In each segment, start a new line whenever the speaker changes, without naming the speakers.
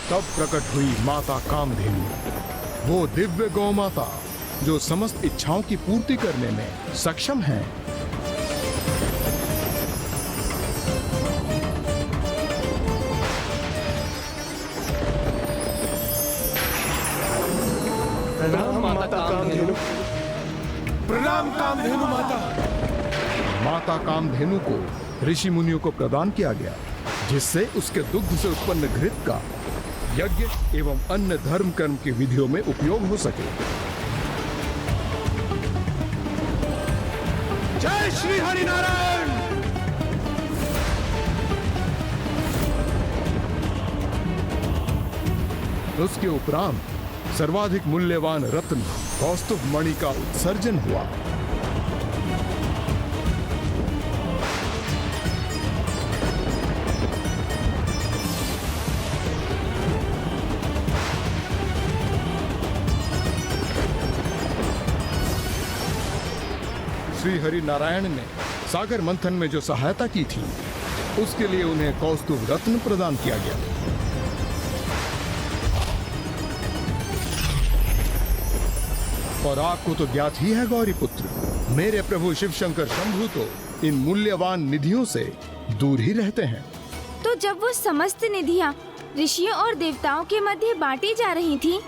तब प्रकट हुई माता कामधेनु, वो दिव्य गौ माता जो समस्त इच्छाओं की पूर्ति करने में सक्षम है।
प्रणाम माता कामधेनु।
प्रणाम कामधेनु माता। माता कामधेनु को ऋषि मुनियों को प्रदान किया गया, जिससे उसके दुग्ध से उत्पन्न घृत का यज्ञ एवं अन्य धर्म कर्म की विधियों में उपयोग हो सके। जय श्री हरिनारायण। उसके उपरांत सर्वाधिक मूल्यवान रत्न कौस्तुभ मणि का उत्सर्जन हुआ। श्री हरि नारायण ने सागर मंथन में जो सहायता की थी, उसके लिए उन्हें कौस्तुभ रत्न प्रदान किया गया। और आपको तो ज्ञात ही है गौरी पुत्र, मेरे प्रभु शिव शंकर शंभु तो इन मूल्यवान निधियों से दूर ही रहते हैं।
तो जब वो समस्त निधियाँ ऋषियों और देवताओं के मध्य बांटी जा रही थी,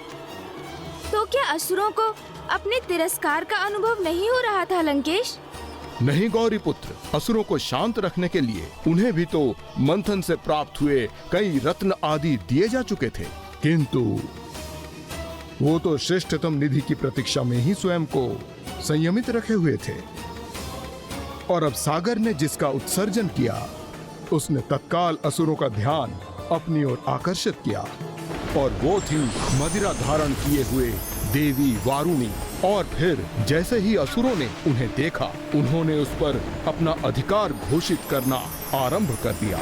तो क्या असुरों को अपने तिरस्कार का अनुभव नहीं हो रहा था लंकेश?
नहीं गौरी पुत्र, असुरों को शांत रखने के लिए उन्हें भी तो मंथन से प्राप्त हुए कई रत्न आदि दिए जा चुके थे, किंतु वो तो श्रेष्ठतम निधि की प्रतीक्षा में ही स्वयं को संयमित रखे हुए थे। और अब सागर ने जिसका उत्सर्जन किया, उसने तत्काल असुरों का ध्यान अपनी ओर आकर्षित किया, और वो थी मदिरा धारण किए हुए देवी वारुणी। और फिर जैसे ही असुरों ने उन्हें देखा, उन्होंने उस पर अपना अधिकार घोषित करना आरंभ कर दिया।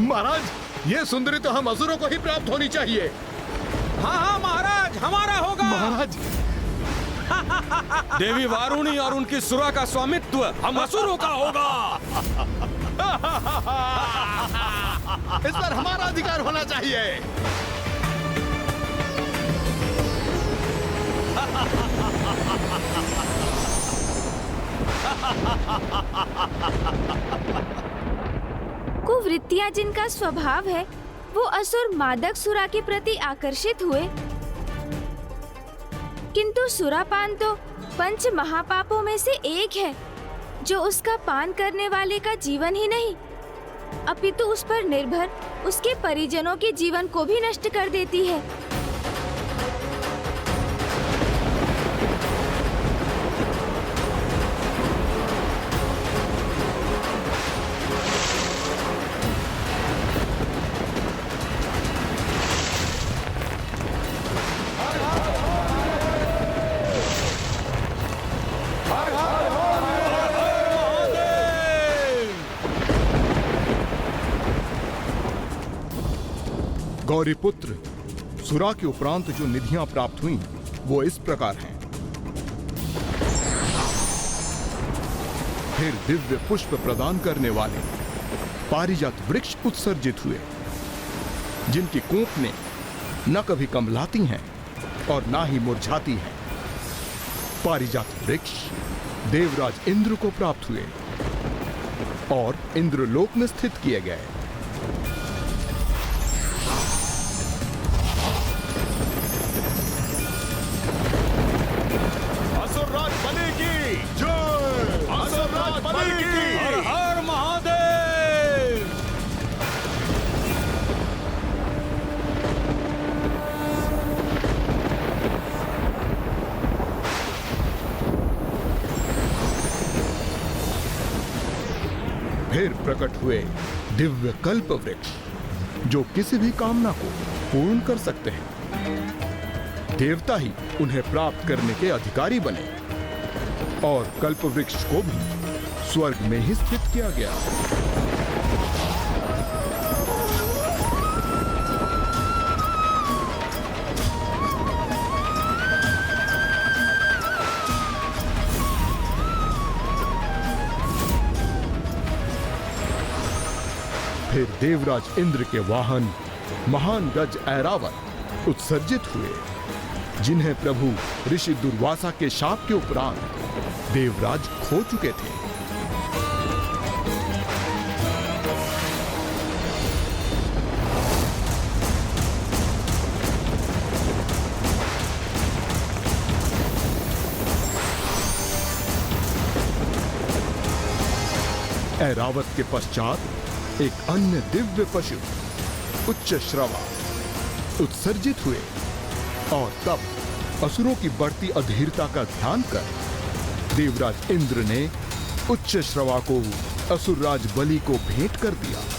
महाराज, ये सुंदरी तो हम असुरों को ही प्राप्त होनी चाहिए।
हाँ हाँ महाराज, हमारा होगा।
महाराज,
देवी वारुणी और उनकी सुरा का स्वामित्व हम असुरों का होगा।
इस पर हमारा अधिकार होना चाहिए।
कुवृत्तियाँ जिनका स्वभाव है, वो असुर मादक सुरा के प्रति आकर्षित हुए, किंतु सुरापान तो पंच महापापों में से एक है, जो उसका पान करने वाले का जीवन ही नहीं, अपितु उस पर निर्भर उसके परिजनों के जीवन को भी नष्ट कर देती है।
गौरी पुत्र, सुरा के उपरांत जो निधियां प्राप्त हुईं, वो इस प्रकार हैं। फिर दिव्य पुष्प प्रदान करने वाले पारिजात वृक्ष उत्सर्जित हुए, जिनकी कोंपनें न कभी कमलाती हैं और ना ही मुरझाती हैं। पारिजात वृक्ष देवराज इंद्र को प्राप्त हुए और इंद्रलोक में स्थित किए गए। फिर प्रकट हुए दिव्य कल्प वृक्ष, जो किसी भी कामना को पूर्ण कर सकते हैं। देवता ही उन्हें प्राप्त करने के अधिकारी बने, और कल्प वृक्ष को भी स्वर्ग में ही स्थित किया गया। फिर देवराज इंद्र के वाहन महान गज ऐरावत उत्सर्जित हुए, जिन्हें प्रभु ऋषि दुर्वासा के शाप के उपरांत देवराज खो चुके थे। ऐरावत के पश्चात एक अन्य दिव्य पशु उच्च श्रवा उत्सर्जित हुए, और तब असुरों की बढ़ती अधीरता का ध्यान कर देवराज इंद्र ने उच्च श्रवा को असुरराज बलि को भेंट कर दिया।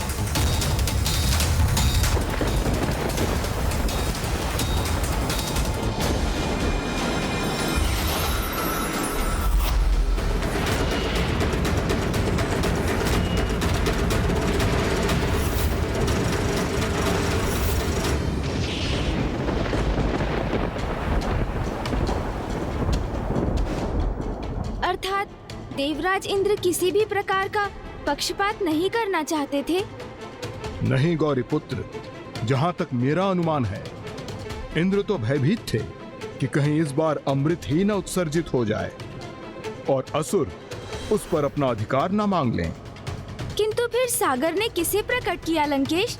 अर्थात देवराज इंद्र किसी भी प्रकार का पक्षपात नहीं करना चाहते थे।
नहीं गौरीपुत्र, जहां तक मेरा अनुमान है, इंद्र तो भयभीत थे कि कहीं इस बार अमृत ही न उत्सर्जित हो जाए और असुर उस पर अपना अधिकार न मांग लें।
किंतु फिर सागर ने किसे प्रकट किया लंकेश?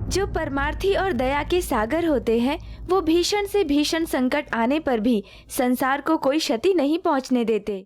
जो परमार्थी और दया के सागर होते हैं, वो भीषण से भीषण संकट आने पर भी संसार को कोई क्षति नहीं पहुंचने देते।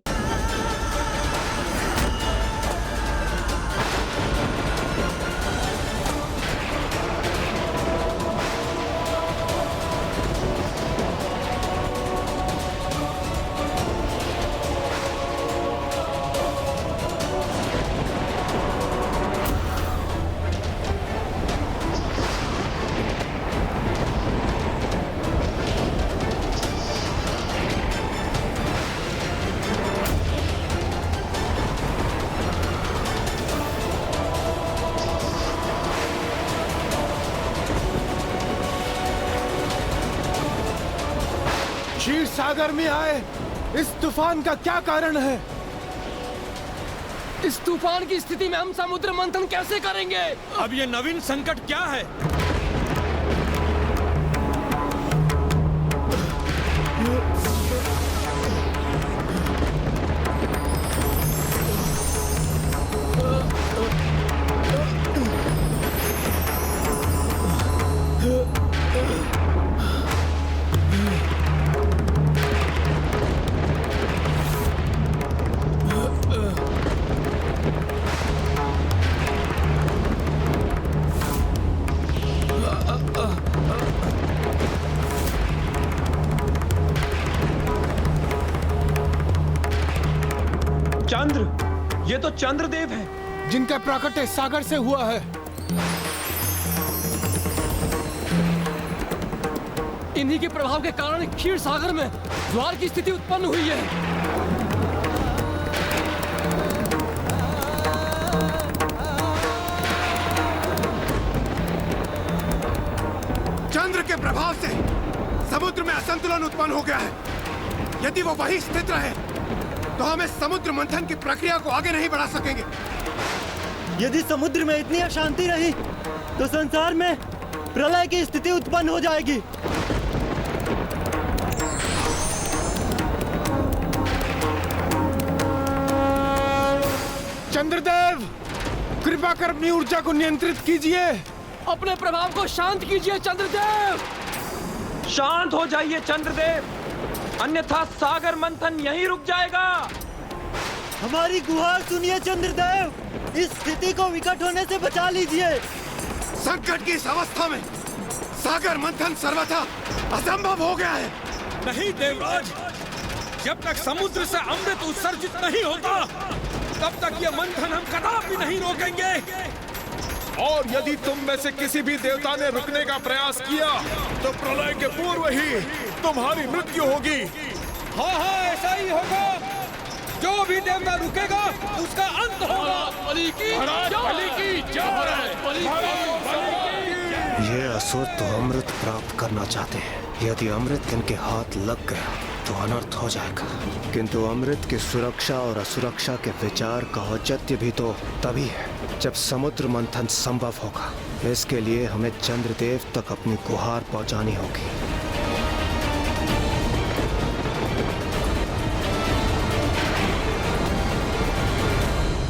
क्षीर सागर में आए इस तूफान का क्या कारण है?
इस तूफान की स्थिति में हम समुद्र मंथन कैसे करेंगे? अब ये नवीन संकट क्या है?
चंद्र, ये तो चंद्रदेव है जिनका प्राकट्य सागर से हुआ है।
इन्हीं के प्रभाव के कारण क्षीर सागर में ज्वार की स्थिति उत्पन्न हुई है।
चंद्र के प्रभाव से समुद्र में असंतुलन उत्पन्न हो गया है। यदि वो वही स्थित रहे तो हम इस समुद्र मंथन की प्रक्रिया को आगे नहीं बढ़ा सकेंगे।
यदि समुद्र में इतनी अशांति रही तो संसार में प्रलय की स्थिति उत्पन्न हो जाएगी।
चंद्रदेव, कृपा कर अपनी ऊर्जा को नियंत्रित कीजिए।
अपने प्रभाव को शांत कीजिए चंद्रदेव।
शांत हो जाइए चंद्रदेव, अन्यथा सागर मंथन यहीं रुक जाएगा।
हमारी गुहार सुनिए चंद्रदेव, इस स्थिति को विकट होने से बचा लीजिए।
संकट की इस अवस्था में सागर मंथन सर्वथा असंभव हो गया है।
नहीं देवराज, जब तक समुद्र से अमृत उत्सर्जित नहीं होता तब तक ये मंथन हम कदापि नहीं रोकेंगे।
और यदि तुम में से किसी भी देवता ने रुकने का प्रयास किया तो प्रलय के पूर्व ही तुम्हारी मृत्यु होगी।
हाँ हाँ, ऐसा ही होगा। जो भी देवता रुकेगा उसका अंत होगा। बलि की जय।
ये असुर तो अमृत प्राप्त करना चाहते हैं,
यदि अमृत इनके हाथ लग गया तो अनर्थ हो जाएगा। किंतु अमृत की सुरक्षा और असुरक्षा के विचार का औचित्य भी तो तभी है जब समुद्र मंथन संभव होगा। इसके लिए हमें चंद्रदेव तक अपनी गुहार पहुंचानी होगी।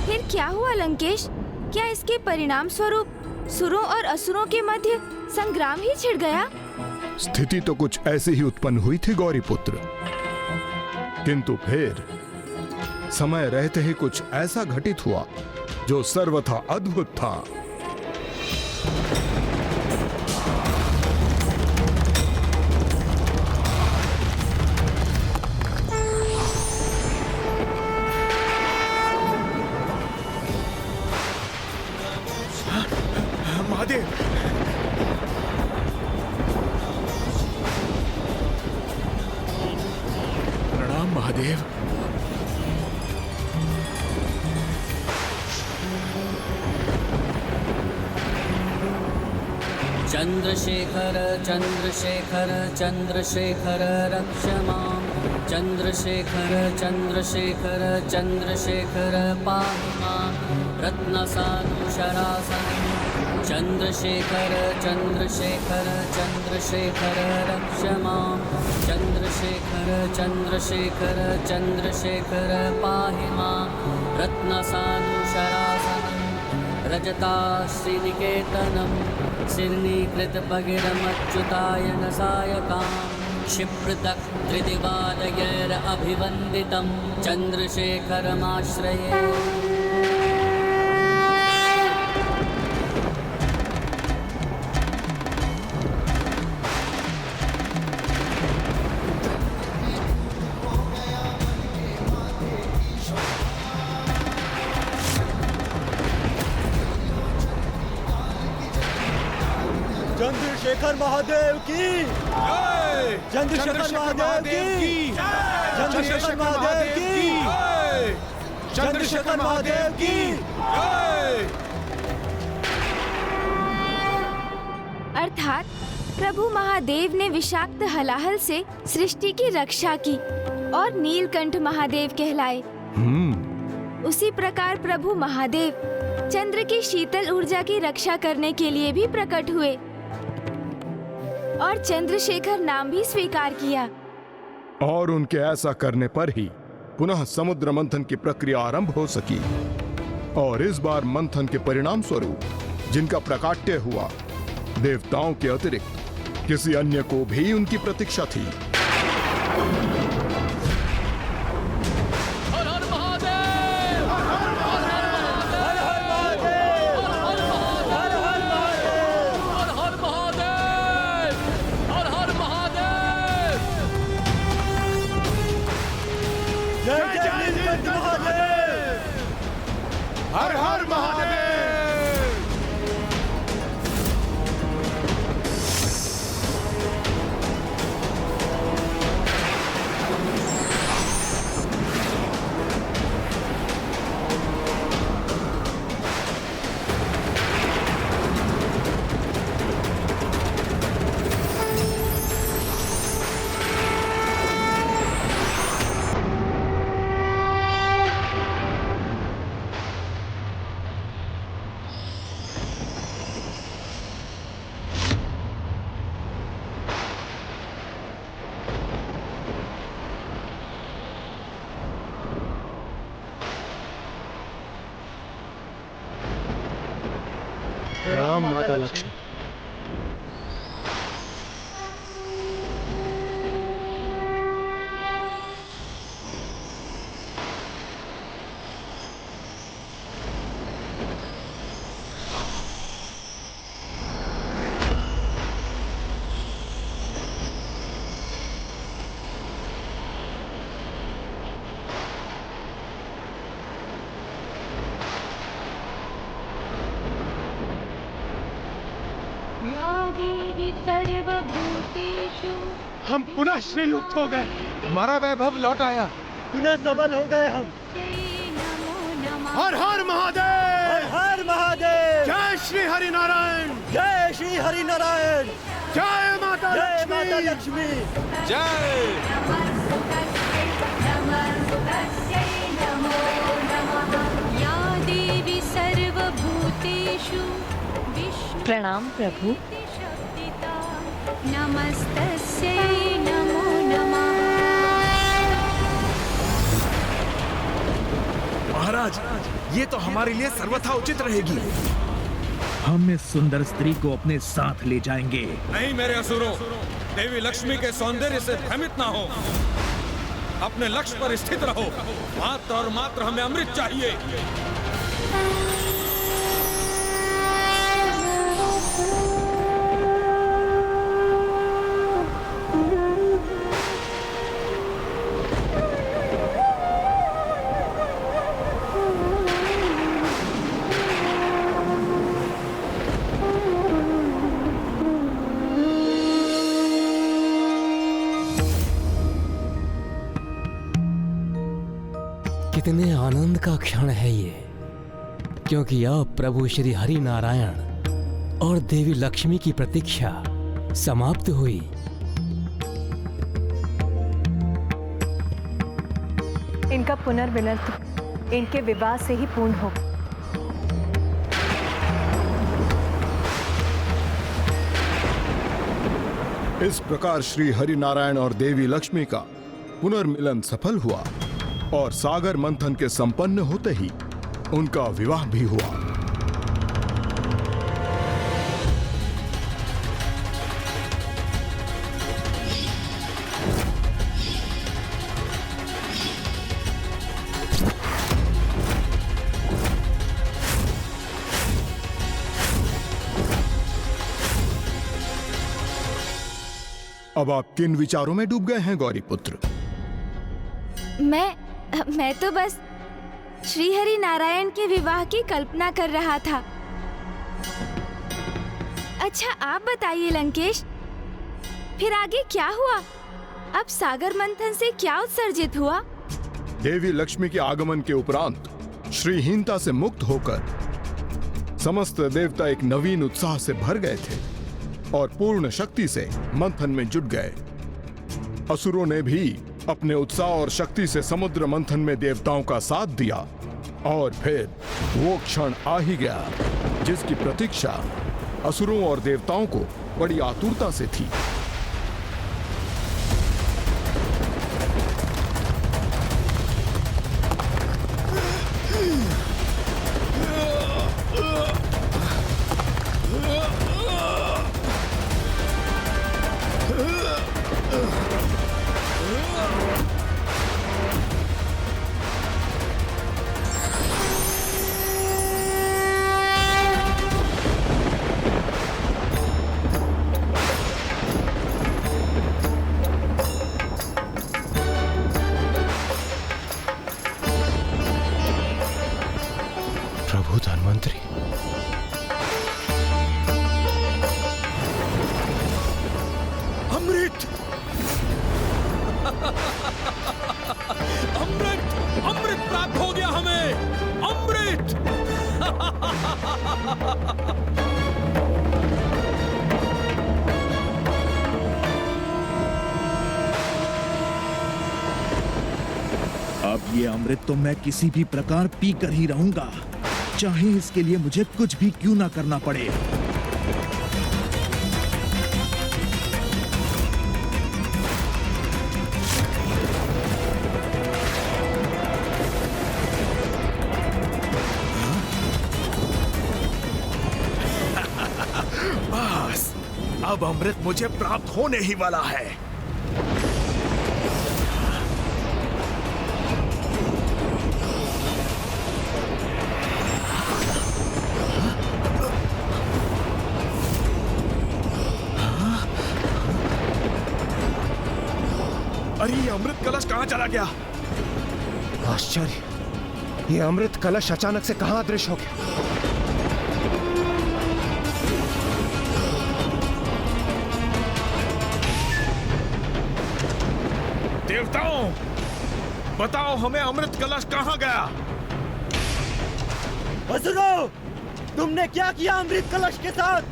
फिर क्या हुआ लंकेश? क्या इसके परिणाम स्वरूप सुरों और असुरों के मध्य संग्राम ही छिड़ गया?
स्थिति तो कुछ ऐसी ही उत्पन्न हुई थी गौरीपुत्र, किंतु फिर समय रहते ही कुछ ऐसा घटित हुआ जो सर्वथा अद्भुत था।
महादेव,
प्रणाम महादेव।
चंद्रशेखर चंद्रशेखर चंद्रशेखर रक्ष मां। चंद्रशेखर चंद्रशेखर चंद्रशेखर पाहि मां। रत्नसानुशरासनं। चंद्रशेखर चंद्रशेखर चंद्रशेखर रक्ष मां। चंद्रशेखर चंद्रशेखर चंद्रशेखर पाहि मां। रत्नसानुशरासनं। रजताश्रीनिकेतनं। सिर्नीकृतपगिरमच्युतायन सायकां। क्षिप्रदक्त्रिदिवालयैरभिवन्दितं चन्द्रशेखरमाश्रये।
चंद्रशेखर महादेव की, चंद्रशेखर महादेव की, चंद्रशेखर महादेव की, चंद्रशेखर महादेव की।
अर्थात प्रभु महादेव ने विषाक्त हलाहल से सृष्टि की रक्षा की और नीलकंठ महादेव कहलाए। उसी प्रकार प्रभु महादेव चंद्र की शीतल ऊर्जा की रक्षा करने के लिए भी प्रकट हुए और चंद्रशेखर नाम भी स्वीकार किया।
और उनके ऐसा करने पर ही पुनः समुद्र मंथन की प्रक्रिया आरंभ हो सकी। और इस बार मंथन के परिणाम स्वरूप जिनका प्राकट्य हुआ, देवताओं के अतिरिक्त किसी अन्य को भी उनकी प्रतीक्षा थी।
हर हर महादेव।
राम माता लक्ष्मी।
हम पुनः श्रीयुक्त हो गए, हमारा वैभव लौट आया,
पुनः सबल हो गए हम।
हर हर महादेव,
हर हर महादेव।
जय श्री हरि नारायण,
जय श्री हरि नारायण।
जय माता
जय माता
लक्ष्मी।
लक्ष्मी।
जय
या देवी सर्वभूतेषु
प्रणाम प्रभु।
नमस्तस्यै नमो नमः।
महाराज, ये तो हमारे लिए सर्वथा उचित रहेगी।
हम इस सुंदर स्त्री को अपने साथ ले जाएंगे।
नहीं मेरे असुरों, देवी लक्ष्मी के सौंदर्य से भ्रमित ना हो। अपने लक्ष्य पर स्थित रहो। मात्र और मात्र हमें अमृत चाहिए।
कितने आनंद का क्षण है ये, क्योंकि अब प्रभु श्री हरि नारायण और देवी लक्ष्मी की प्रतीक्षा समाप्त हुई।
इनका पुनर्मिलन इनके विवाह से ही पूर्ण होगा।
इस प्रकार श्री हरि नारायण और देवी लक्ष्मी का पुनर्मिलन सफल हुआ और सागर मंथन के संपन्न होते ही उनका विवाह भी हुआ। अब आप किन विचारों में डूब गए हैं गौरी पुत्र?
मैं तो बस श्री हरि नारायण के विवाह की कल्पना कर रहा था। अच्छा आप बताइए लंकेश, फिर आगे क्या हुआ? अब सागर मंथन से क्या उत्सर्जित हुआ?
देवी लक्ष्मी के आगमन के उपरांत श्रीहीनता से मुक्त होकर समस्त देवता एक नवीन उत्साह से भर गए थे और पूर्ण शक्ति से मंथन में जुट गए। असुरों ने भी अपने उत्साह और शक्ति से समुद्र मंथन में देवताओं का साथ दिया और फिर वो क्षण आ ही गया जिसकी प्रतीक्षा असुरों और देवताओं को बड़ी आतुरता से थी।
प्रभु धन्वंतरी,
अमृत अमृत अमृत प्राप्त हो गया हमें। अमृत
अब ये अमृत तो मैं किसी भी प्रकार पी कर ही रहूंगा, चाहे इसके लिए मुझे कुछ भी क्यों ना करना पड़े।
बस अब अमृत मुझे प्राप्त होने ही वाला है। अरे ये अमृत कलश कहाँ चला गया?
आश्चर्य, ये अमृत कलश अचानक से कहां अदृश्य हो गया?
देवताओं, बताओ हमें अमृत कलश कहाँ गया?
असुरों, तुमने क्या किया अमृत कलश के साथ?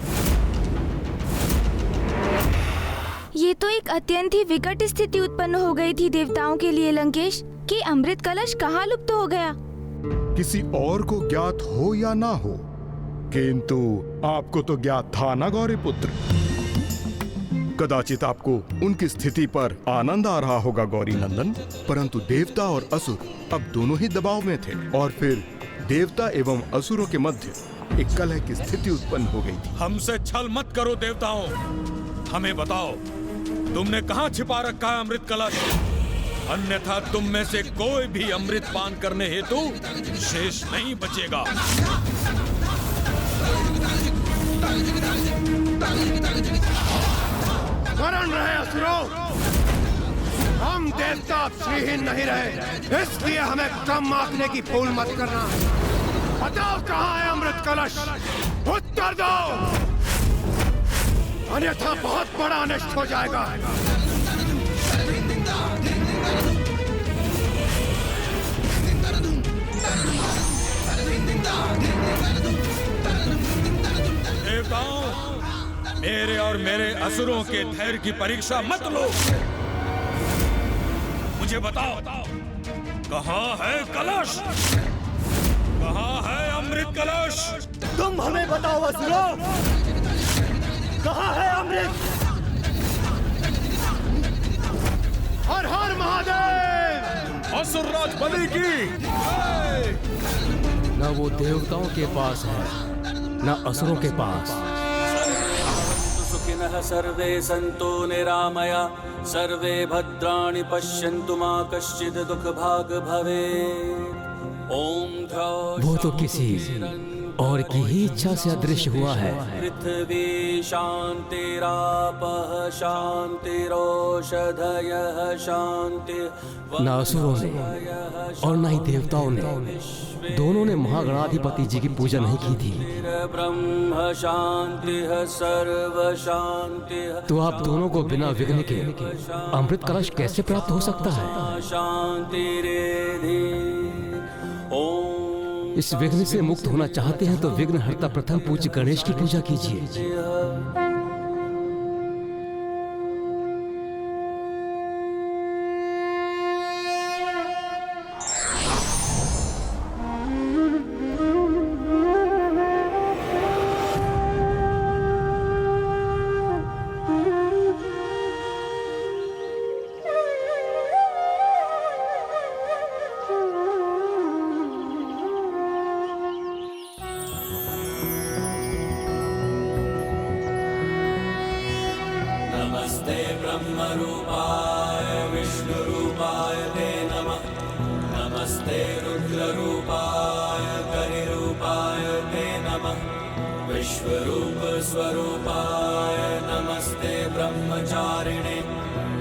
ये तो एक अत्यंत ही विकट स्थिति उत्पन्न हो गई थी देवताओं के लिए लंकेश, कि अमृत कलश कहाँ लुप्त हो गया।
किसी और को ज्ञात हो या ना हो, किंतु आपको तो ज्ञात था ना गौरीपुत्र। कदाचित आपको उनकी स्थिति पर आनंद आ रहा होगा गौरी नंदन, परंतु देवता और असुर अब दोनों ही दबाव में थे और फिर देवता एवं असुरों के मध्य एक कलह की स्थिति उत्पन्न हो गई थी।
हमसे छल मत करो देवताओं, हमें बताओ तुमने कहाँ छिपा रखा है अमृत कलश, अन्यथा तुम में से कोई भी अमृत पान करने हेतु शेष नहीं बचेगा।
मरण रहे असुरों, हम देवता अब श्रीहीन नहीं रहे, इसलिए हमें कम आंकने की भूल मत करना। बताओ कहाँ है अमृत कलश, उत्तर दो, अन्यथा बहुत बड़ा अनिष्ट हो जाएगा।
देवताओं, मेरे और मेरे असुरों के धैर्य की परीक्षा मत लो। मुझे बताओ कहाँ है कलश, कहाँ है अमृत कलश?
तुम हमें बताओ असुरों, कहाँ है अमृत?
हर हर महादेव,
असुरराज बलि की।
न वो देवताओं के पास है, न असुरों के पास।
सुखिनः सर्वे सन्तु निरामया, सर्वे भद्राणि पश्यन्तु मा कश्चित् दुःखभाग् भवेत्। ओम।
वो तो किसी और की ही इच्छा से अदृश्य हुआ है।
पृथ्वी शान्तिरापः शान्तिरोषधयः शान्ति।
न असुरों ने और न ही देवताओं ने, दोनों ने महागणाधिपति जी की पूजा नहीं की थी।
ब्रह्म शान्तिः सर्व शान्तिः।
तो आप दोनों को बिना विघ्न के अमृत कलश कैसे प्राप्त हो सकता है?
शान्तिरेधि। ओम।
इस विघ्न से मुक्त होना चाहते हैं तो विघ्नहर्ता प्रथम पूज्य गणेश की पूजा कीजिए।
नमस्ते ब्रह्मरूपाय विष्णुरूपाय ते नमः। नमस्ते रुद्ररूपाय करिरूपाय ते नमः। विश्वरूप स्वरूपाय नमस्ते ब्रह्मचारिणे।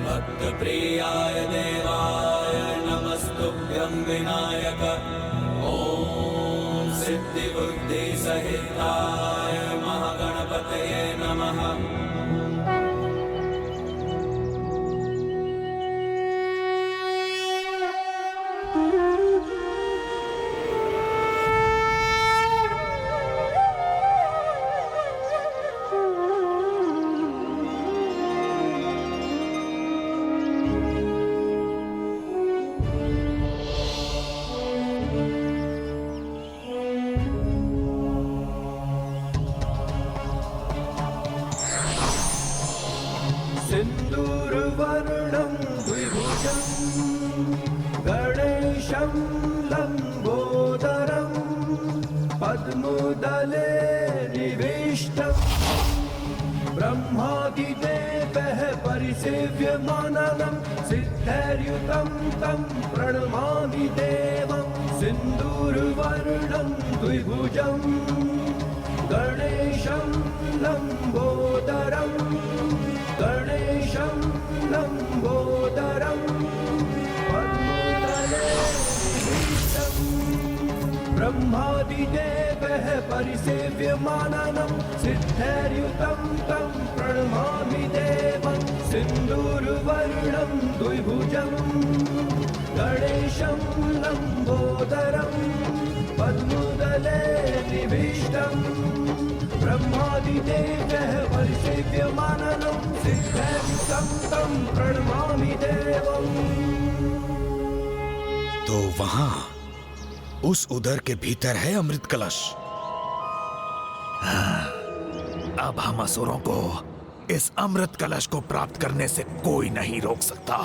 भक्तप्रियाय देवाय नमस्तुभ्यं विनायक। ओम सिद्धिबुद्धि सहिताय महागणपतये नमः।
सिन्दूरवर्णं द्विभुजं गणेशं लम्बोदरं पद्मदले निविष्टं ब्रह्मादिदेवः परिसेव्यमानं सिद्धैर्युतं तं प्रणमामि देवं। सिन्दूरवर्णं द्विभुजं गणेशं लम्बोदरं गणेशं लम्बोदरं पद्मदले निविष्टं ब्रह्मादिदेवः परिसेव्यमानं सिद्धैर्युतं तं प्रणमामि देवं। सिन्दूरवर्णं द्विभुजं गणेशं लम्बोदरं पद्म समुदले निविष्टम् ब्रह्मादिदेवः परिसेव्यमाननं सिद्धयुतं तं प्रणमामि देवम्।
तो वहां उस उदर के भीतर है अमृत कलश।
अब हम असुरों को इस अमृत कलश को प्राप्त करने से कोई नहीं रोक सकता।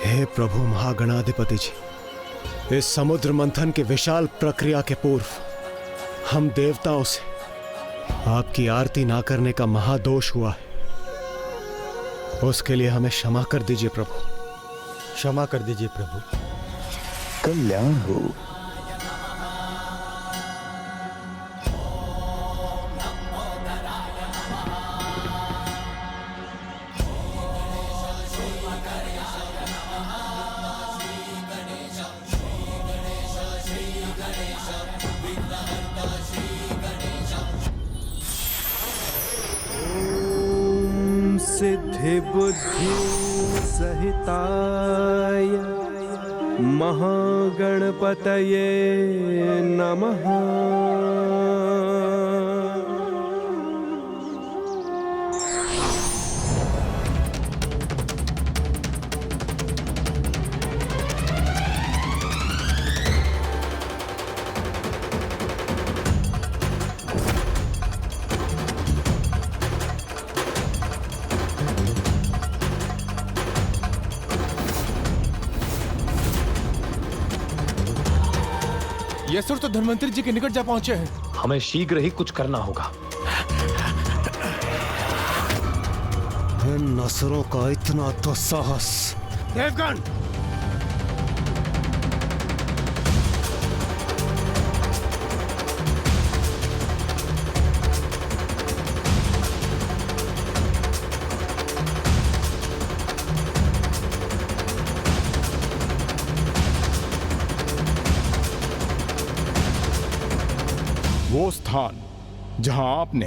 हे प्रभु महागणाधिपति जी, इस समुद्र मंथन के विशाल प्रक्रिया के पूर्व हम देवताओं से आपकी आरती ना करने का महादोष हुआ है। उसके लिए हमें क्षमा कर दीजिए प्रभु।
क्षमा कर दीजिए प्रभु।
कल्याण हो।
सिद्धि बुद्धि सहिताय महागणपतये नमः।
ये असुर तो धन्वंतरी जी के निकट जा पहुंचे हैं।
हमें शीघ्र ही कुछ करना होगा।
इन असुरों का इतना तो साहस।
देवगण,
वो स्थान जहां आपने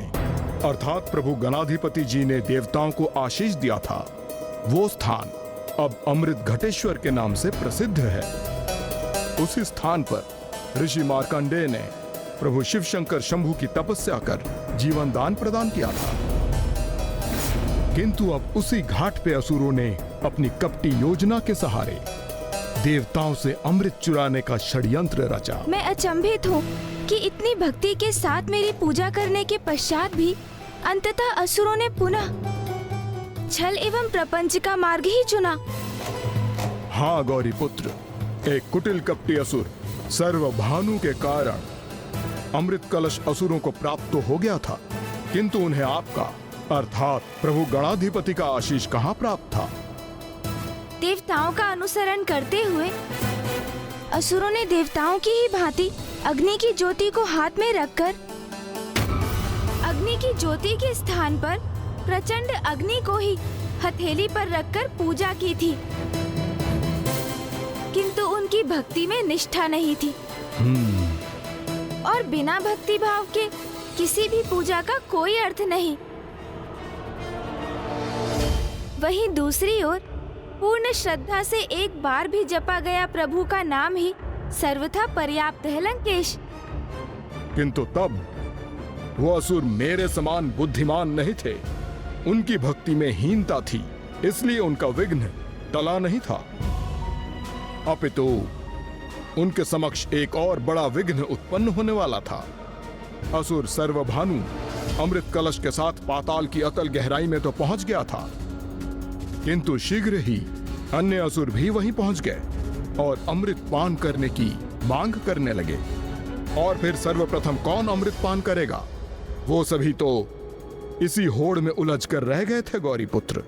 अर्थात प्रभु गणाधिपति जी ने देवताओं को आशीष दिया था, वो स्थान अब अमृत घटेश्वर के नाम से प्रसिद्ध है। उसी स्थान पर ऋषि मार्कंडेय ने प्रभु शिव शंकर शंभु की तपस्या कर जीवन दान प्रदान किया था। किंतु अब उसी घाट पे असुरों ने अपनी कपटी योजना के सहारे देवताओं से अमृत चुराने का षड्यंत्र रचा।
मैं अचंभित हूँ कि इतनी भक्ति के साथ मेरी पूजा करने के पश्चात भी अंततः असुरों ने पुनः छल एवं प्रपंच का मार्ग ही चुना।
हाँ गौरी पुत्र, एक कुटिल कपटी असुर सर्वभानु के कारण अमृत कलश असुरों को प्राप्त तो हो गया था, किंतु उन्हें आपका अर्थात प्रभु गणाधिपति का आशीष कहाँ प्राप्त था?
देवताओं का अनुसरण करते हुए असुरों ने देवताओं की ही भांति अग्नि की ज्योति को हाथ में रखकर अग्नि की ज्योति के स्थान पर प्रचंड अग्नि को ही हथेली पर रखकर पूजा की थी, किंतु उनकी भक्ति में निष्ठा नहीं थी और बिना भक्ति भाव के किसी भी पूजा का कोई अर्थ नहीं। वहीं दूसरी ओर पूर्ण श्रद्धा से एक बार भी जपा गया प्रभु का नाम ही सर्वथा पर्याप्त है लंकेश।
किंतु तब वो असुर मेरे समान बुद्धिमान नहीं थे, उनकी भक्ति में हीनता थी, इसलिए उनका विघ्न टला नहीं था, अपितु उनके समक्ष एक और बड़ा विघ्न उत्पन्न होने वाला था। असुर सर्वभानु अमृत कलश के साथ पाताल की अतल गहराई में तो पहुंच गया था, किंतु शीघ्र ही अन्य असुर भी वहीं पहुंच गए और अमृत पान करने की मांग करने लगे। और फिर सर्वप्रथम कौन अमृत पान करेगा? वो सभी तो इसी होड़ में उलझ कर रह गए थे गौरी पुत्र।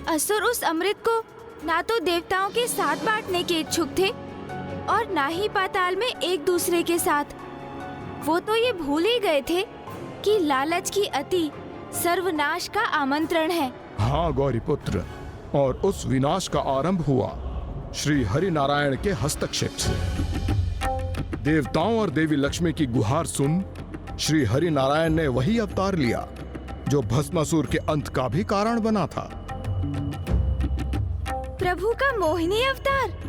असुर उस अमृत को ना तो देवताओं के साथ बांटने के इच्छुक थे और ना ही पाताल में एक दूसरे के साथ। वो तो ये भूल ही गए थे कि लालच की अति सर्वनाश का आमंत्रण है।
हाँ गौरी पुत्र, और उस विनाश का आरंभ हुआ श्री हरि नारायण के हस्तक्षेप से। देवताओं और देवी लक्ष्मी की गुहार सुन श्री हरि नारायण ने वही अवतार लिया जो भस्मासुर के अंत का भी कारण बना था।
प्रभु का मोहिनी अवतार।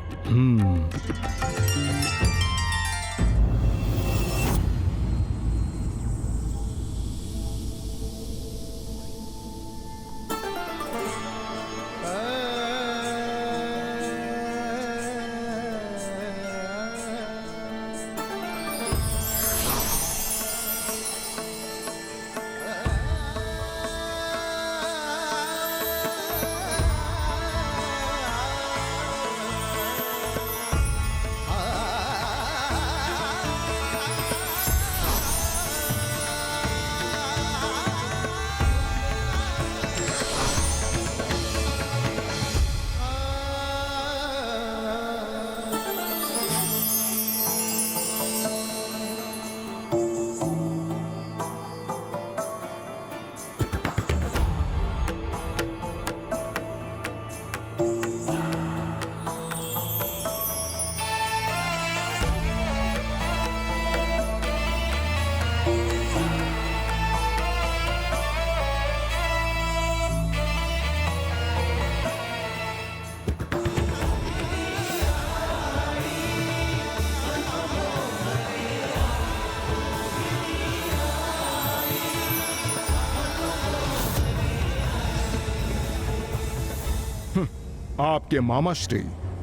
आपके मामा श्री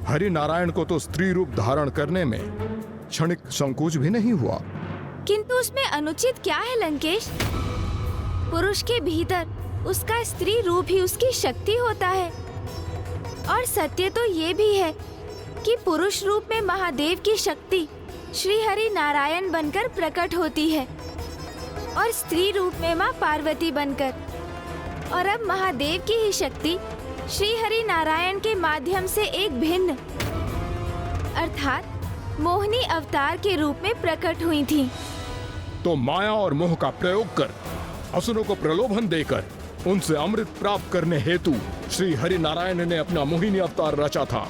हरि नारायण को तो स्त्री रूप धारण करने में क्षणिक संकोच भी नहीं हुआ।
किंतु उसमें अनुचित क्या है लंकेश? पुरुष के भीतर उसका स्त्री रूप ही उसकी शक्ति होता है। और सत्य तो ये भी है कि पुरुष रूप में महादेव की शक्ति श्री हरि नारायण बनकर प्रकट होती है और स्त्री रूप में माँ पार्वती बनकर। और अब महादेव की ही शक्ति श्री हरि नारायण के माध्यम से एक भिन्न अर्थात मोहिनी अवतार के रूप में प्रकट हुई थी।
तो माया और मोह का प्रयोग कर असुरों को प्रलोभन देकर उनसे अमृत प्राप्त करने हेतु श्री हरि नारायण ने अपना मोहिनी अवतार रचा था।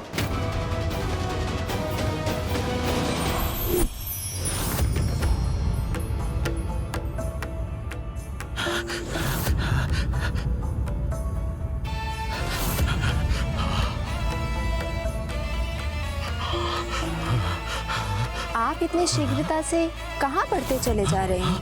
आप इतनी शीघ्रता से कहाँ बढ़ते चले जा रहे हैं?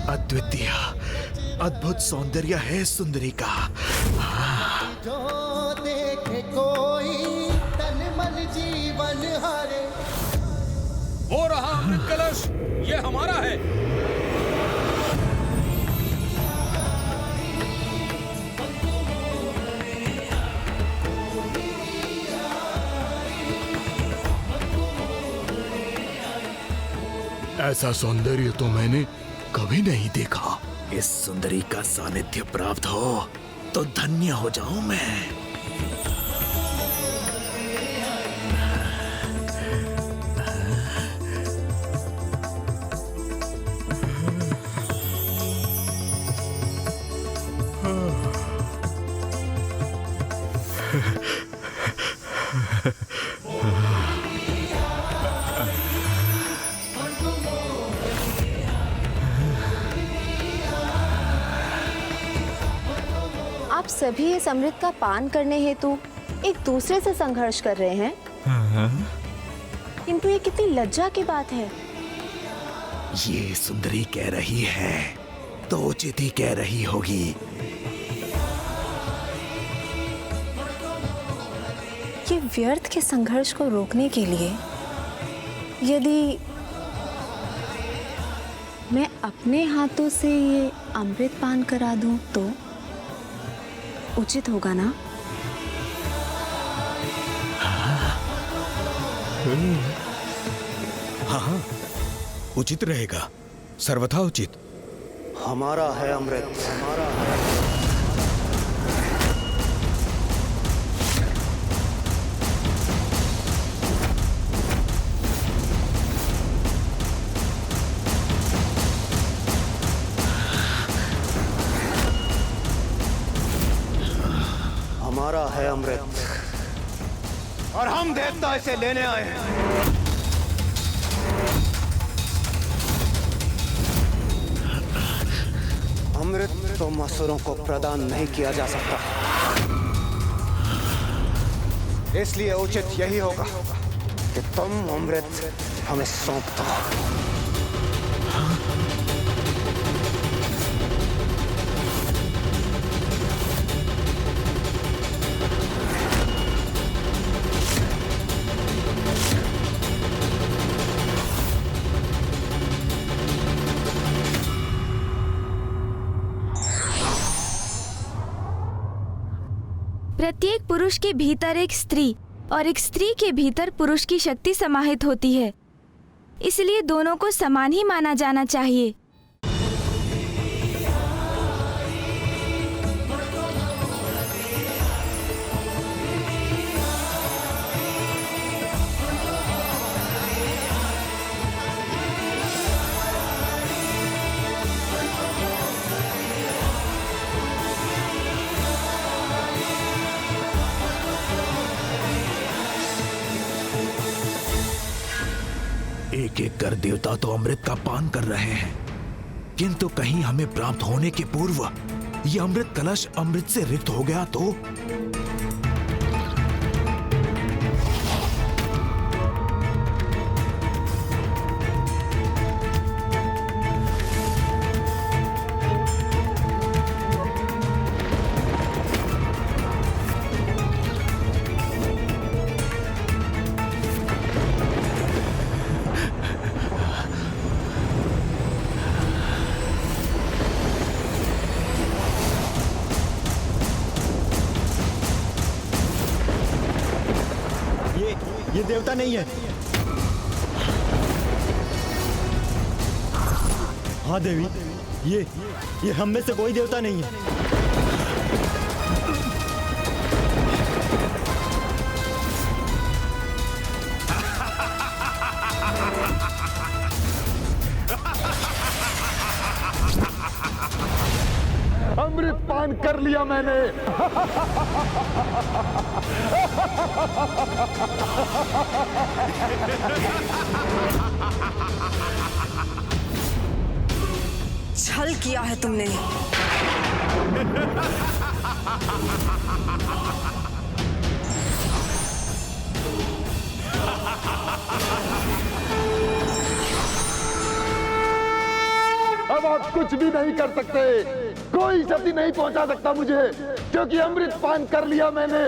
अद्वितीय अद्भुत सौंदर्य है सुंदरी का।
जो देखे कोई तन मन जीवन हारे।
वो रहा अमृत कलश, ये हमारा है।
ऐसा सौंदर्य तो मैंने कभी नहीं देखा। इस सुंदरी का सानिध्य प्राप्त हो तो धन्य हो जाऊं मैं।
आप सभी इस अमृत का पान करने हेतु एक दूसरे से संघर्ष कर रहे हैं, किंतु ये कितनी लज्जा की बात है।
ये सुंदरी कह रही है तो उचित ही कह रही होगी।
ये व्यर्थ के संघर्ष को रोकने के लिए यदि मैं अपने हाथों से ये अमृत पान करा दूं तो उचित होगा ना?
हाँ।
हाँ हाँ, उचित रहेगा, सर्वथा उचित।
हमारा है अमृत, हमारा है। हमारा है अमृत और हम देवता इसे लेने आए हैं। अमृत तो असुरों को प्रदान नहीं किया जा सकता, इसलिए उचित यही होगा कि तुम अमृत हमें सौंप दो।
प्रत्येक पुरुष के भीतर एक स्त्री और एक स्त्री के भीतर पुरुष की शक्ति समाहित होती है, इसलिए दोनों को समान ही माना जाना चाहिए।
एक एक कर देवता तो अमृत का पान कर रहे हैं, किंतु कहीं हमें प्राप्त होने के पूर्व यह अमृत कलश अमृत से रिक्त हो गया तो?
ये देवता नहीं है। हाँ देवी, ये हम में से कोई देवता नहीं है।
अमृत पान कर लिया मैंने।
छल किया है तुमने।
अब आप कुछ भी नहीं कर सकते, कोई क्षति नहीं पहुंचा सकता मुझे, क्योंकि अमृत पान कर लिया मैंने।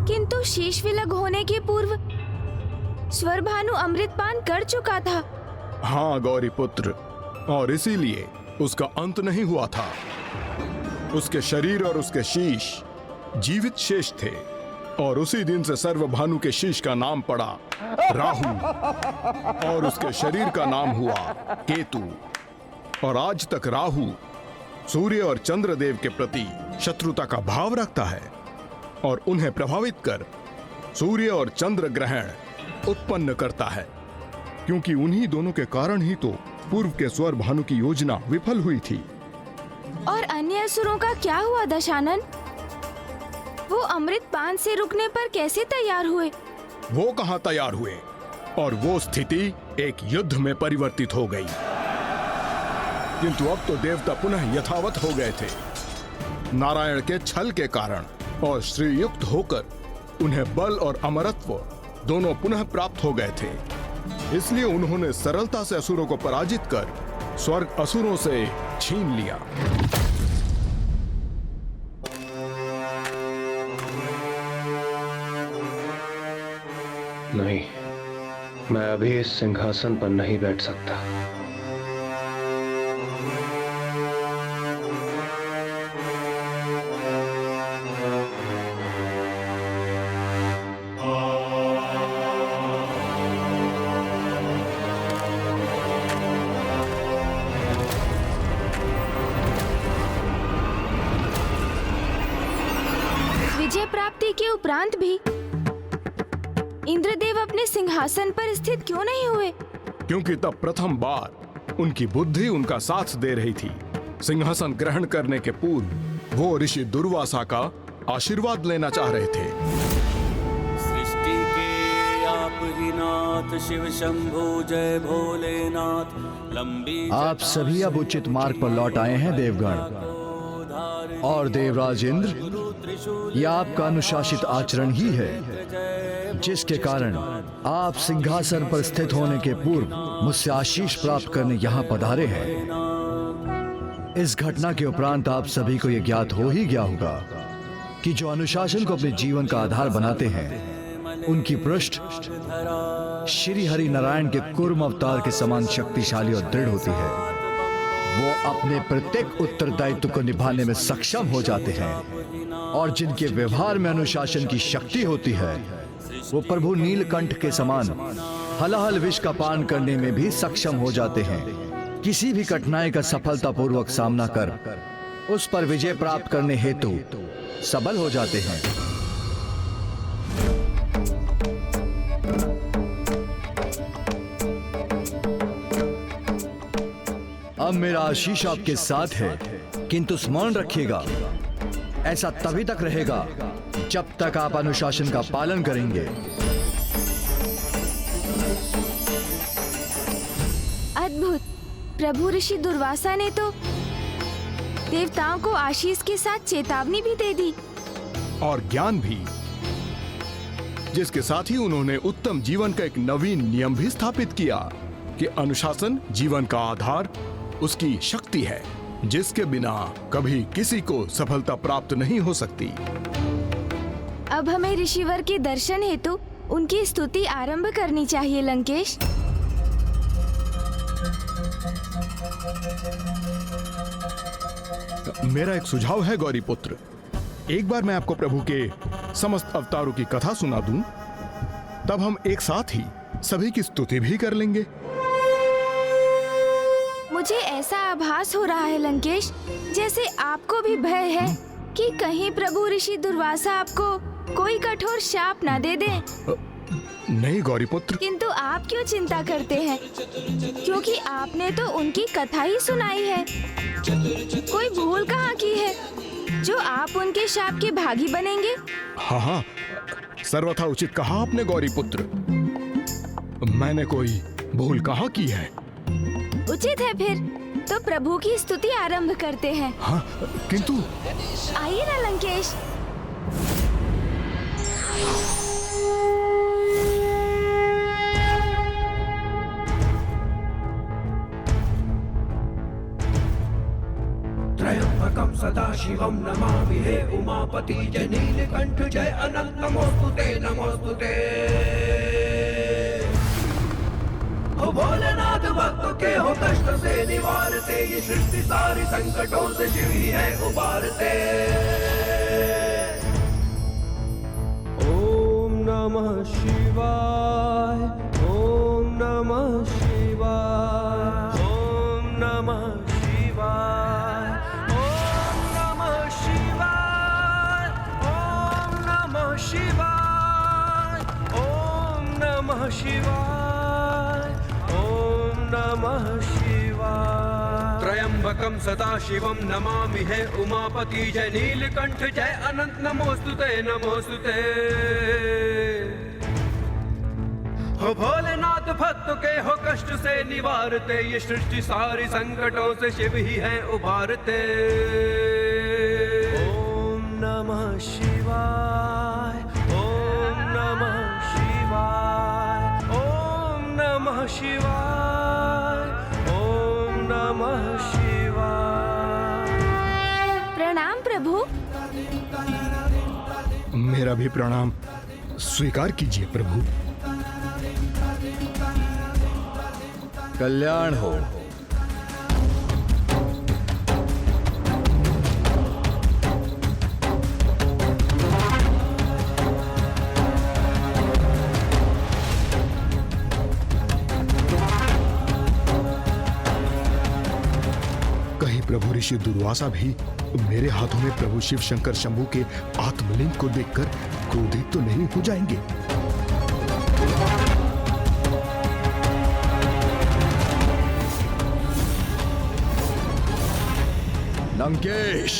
किंतु शीश विलग होने के पूर्व स्वरभानु अमृत पान कर चुका था।
हाँ गौरी पुत्र, और इसीलिए उसका अंत नहीं हुआ था। उसके शरीर और उसके शीश जीवित शेष थे, और उसी दिन से सर्वभानु के शीश का नाम पड़ा राहु, और उसके शरीर का नाम हुआ केतु। और आज तक राहु सूर्य और चंद्रदेव के प्रति शत्रुता का भाव रखता है, और उन्हें प्रभावित कर सूर्य और चंद्र ग्रहण उत्पन्न करता है, क्योंकि उन्हीं दोनों के कारण ही तो पूर्व के स्वर भानु की योजना विफल हुई थी।
और अन्य असुरों का क्या हुआ दशानन? वो अमृत पान से रुकने पर कैसे तैयार हुए?
वो कहां तैयार हुए, और वो स्थिति एक युद्ध में परिवर्तित हो गई। किंतु अब तो देवता पुनः यथावत हो गए थे। नारायण के छल के कारण और श्रीयुक्त होकर उन्हें बल और अमरत्व दोनों पुनः प्राप्त हो गए थे। इसलिए उन्होंने सरलता से असुरों को पराजित कर स्वर्ग असुरों से छीन लिया।
नहीं, मैं अभी इस सिंहासन पर नहीं बैठ सकता।
विजय प्राप्ति के उपरांत भी इंद्रदेव अपने सिंहासन पर स्थित क्यों नहीं हुए?
क्योंकि तब प्रथम बार उनकी बुद्धि उनका साथ दे रही थी। सिंहासन ग्रहण करने के पूर्व वो ऋषि दुर्वासा का आशीर्वाद लेना चाह रहे थे।
सृष्टि के आप ही नाथ, शिव शंभो जय भोलेनाथ। लंबी
आप सभी अब उचित मार्ग पर लौट आए हैं देवगण और देवराज इंद्र। यह आपका अनुशासित आचरण ही है जिसके कारण आप सिंहासन पर स्थित होने के पूर्व मुझसे आशीष प्राप्त करने यहाँ पधारे हैं। इस घटना के उपरांत आप सभी को यह ज्ञात हो ही गया होगा कि जो अनुशासन को अपने जीवन का आधार बनाते हैं उनकी पृष्ठ श्री हरि नारायण के कूर्म अवतार के समान शक्तिशाली और दृढ़ होती है। वो अपने प्रत्येक उत्तरदायित्व को निभाने में सक्षम हो जाते हैं और जिनके व्यवहार में अनुशासन की शक्ति होती है वो प्रभु नीलकंठ के समान हलाहल विष का पान करने में भी सक्षम हो जाते हैं। किसी भी कठिनाई का सफलतापूर्वक सामना कर उस पर विजय प्राप्त करने हेतु सबल हो जाते हैं। अब मेरा आशीष आपके साथ है, किंतु स्मरण रखिएगा ऐसा तभी तक रहेगा जब तक आप अनुशासन का पालन करेंगे।
अद्भुत! प्रभु ऋषि दुर्वासा ने तो देवताओं को आशीष के साथ चेतावनी भी दे दी
और ज्ञान भी, जिसके साथ ही उन्होंने उत्तम जीवन का एक नवीन नियम भी स्थापित किया कि अनुशासन जीवन का आधार उसकी शक्ति है, जिसके बिना कभी किसी को सफलता प्राप्त नहीं हो सकती।
अब हमें ऋषिवर के दर्शन हेतु उनकी स्तुति आरंभ करनी चाहिए। लंकेश,
मेरा एक सुझाव है गौरी पुत्र, एक बार मैं आपको प्रभु के समस्त अवतारों की कथा सुना दूं, तब हम एक साथ ही सभी की स्तुति भी कर लेंगे।
मुझे ऐसा आभास हो रहा है लंकेश, जैसे आपको भी भय है कि कहीं प्रभु ऋषि दुर्वासा आपको कोई कठोर शाप ना दे दें।
नहीं गौरी पुत्र।
किंतु आप क्यों चिंता करते हैं, क्योंकि आपने तो उनकी कथा ही सुनाई है। कोई भूल कहाँ की है जो आप उनके शाप के भागी बनेंगे?
हाँ, सर्वथा उचित कहा आपने गौरी पुत्र। मैंने कोई भूल कहाँ की है?
उचित है फिर तो प्रभु की स्तुति आरंभ करते हैं।
हाँ, किंतु
आइए ना लंकेश।
त्रयंबकं सदाशिवं नमामि हे उमापति जय नीलकंठ जय अनंत नमोस्तुते नमोस्तुते। हो भोलेनाथ भक्तों के हो कष्ट से निवारते, ये सृष्टि सारी संकटों से शिव ही है उबारते। ओम नमः शिवाय, ओम नमः शिवाय, ओम नमः शिवाय, ओम नमः शिवाय, ओम नमः शिवाय, ओम नमः शिवाय, ओम नमः शिवाय। त्रयंबकं सदाशिवं नमामि हे उमापति जय नीलकंठ जय अनंत नमोस्तुते नमोस्तुते। हो भोलेनाथ भक्तों के हो कष्ट से निवारते, ये सृष्टि सारी संकटों से शिव ही है उबारते। नमः शिवाय, ओम नमः शिवाय, ओम नमः शिवाय, ओम नमः शिवाय।
प्रणाम प्रभु।
मेरा भी प्रणाम स्वीकार कीजिए प्रभु।
कल्याण हो।
कहीं प्रभु ऋषि दुर्वासा भी मेरे हाथों में प्रभु शिव शंकर शंभू के आत्मलिंग को देखकर क्रोधित तो नहीं हो जाएंगे?
लंकेश,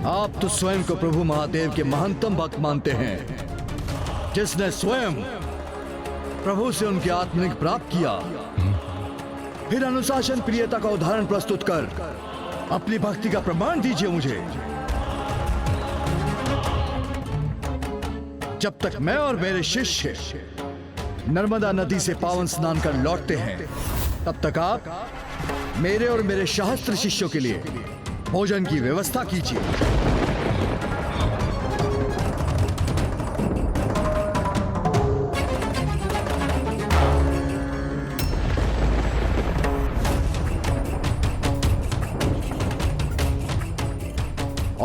आप तो स्वयं को प्रभु महादेव के महंतम भक्त मानते हैं, जिसने स्वयं प्रभु से उनके आत्मलिंग प्राप्त किया। फिर अनुशासन प्रियता का उदाहरण प्रस्तुत कर अपनी भक्ति का प्रमाण दीजिए मुझे। जब तक मैं और मेरे शिष्य नर्मदा नदी से पावन स्नान कर लौटते हैं, तब तक आप मेरे और मेरे सहस्त्र शिष्यों के लिए भोजन की व्यवस्था कीजिए।